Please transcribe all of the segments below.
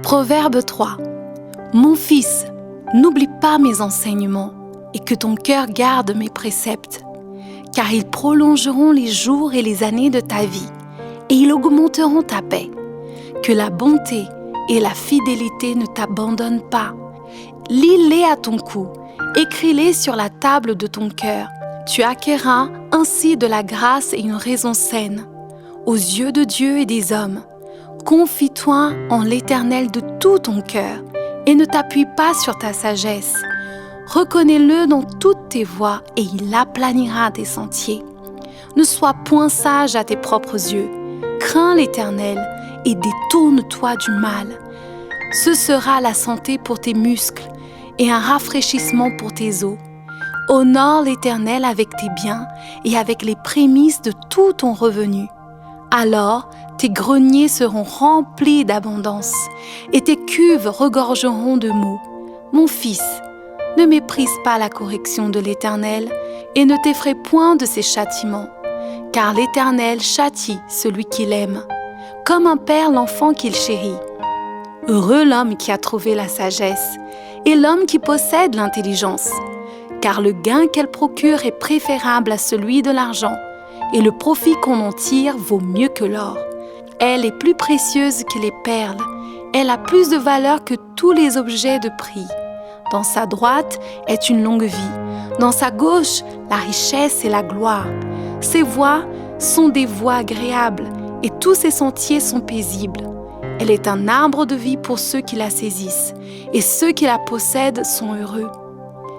Proverbe 3. Mon fils, n'oublie pas mes enseignements et que ton cœur garde mes préceptes, car ils prolongeront les jours et les années de ta vie et ils augmenteront ta paix. Que la bonté et la fidélité ne t'abandonnent pas. Lis-les à ton cou, écris-les sur la table de ton cœur. Tu acquerras ainsi de la grâce et une raison saine aux yeux de Dieu et des hommes. Confie-toi en l'Éternel de tout ton cœur et ne t'appuie pas sur ta sagesse. Reconnais-le dans toutes tes voies et il aplanira tes sentiers. Ne sois point sage à tes propres yeux. Crains l'Éternel et détourne-toi du mal. Ce sera la santé pour tes muscles et un rafraîchissement pour tes os. Honore l'Éternel avec tes biens et avec les prémices de tout ton revenu. Alors, tes greniers seront remplis d'abondance et tes cuves regorgeront de mots. Mon fils, ne méprise pas la correction de l'Éternel et ne t'effraie point de ses châtiments, car l'Éternel châtie celui qu'il aime, comme un père l'enfant qu'il chérit. Heureux l'homme qui a trouvé la sagesse et l'homme qui possède l'intelligence, car le gain qu'elle procure est préférable à celui de l'argent, et le profit qu'on en tire vaut mieux que l'or. Elle est plus précieuse que les perles, elle a plus de valeur que tous les objets de prix. Dans sa droite est une longue vie, dans sa gauche la richesse et la gloire. Ses voies sont des voies agréables, et tous ses sentiers sont paisibles. Elle est un arbre de vie pour ceux qui la saisissent, et ceux qui la possèdent sont heureux.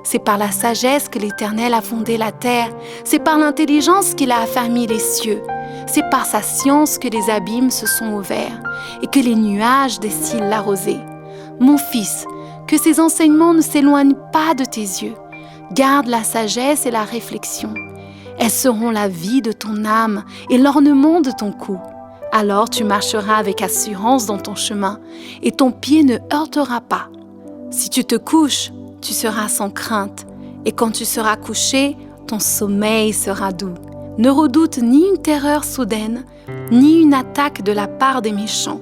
C'est par la sagesse que l'Éternel a fondé la terre, c'est par l'intelligence qu'il a affermi les cieux, c'est par sa science que les abîmes se sont ouverts et que les nuages destillent la rosée. Mon fils, que ces enseignements ne s'éloignent pas de tes yeux. Garde la sagesse et la réflexion. Elles seront la vie de ton âme et l'ornement de ton cou. Alors tu marcheras avec assurance dans ton chemin et ton pied ne heurtera pas. Si tu te couches, tu seras sans crainte, et quand tu seras couché, ton sommeil sera doux. Ne redoute ni une terreur soudaine, ni une attaque de la part des méchants,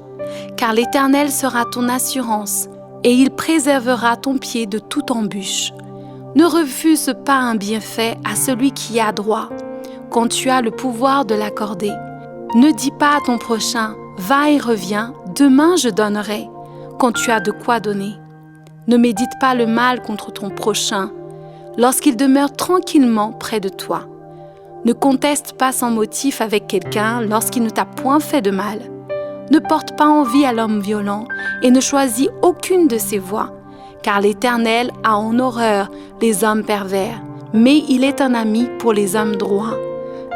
car l'Éternel sera ton assurance, et il préservera ton pied de toute embûche. Ne refuse pas un bienfait à celui qui a droit, quand tu as le pouvoir de l'accorder. Ne dis pas à ton prochain, va et reviens, demain je donnerai, quand tu as de quoi donner. Ne médite pas le mal contre ton prochain lorsqu'il demeure tranquillement près de toi. Ne conteste pas sans motif avec quelqu'un lorsqu'il ne t'a point fait de mal. Ne porte pas envie à l'homme violent et ne choisis aucune de ses voies, car l'Éternel a en horreur les hommes pervers, mais il est un ami pour les hommes droits.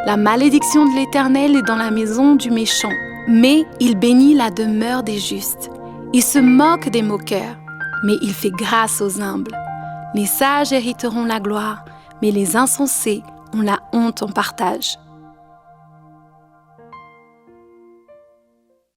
La malédiction de l'Éternel est dans la maison du méchant, mais il bénit la demeure des justes. Il se moque des moqueurs, mais il fait grâce aux humbles. Les sages hériteront la gloire, mais les insensés ont la honte en partage.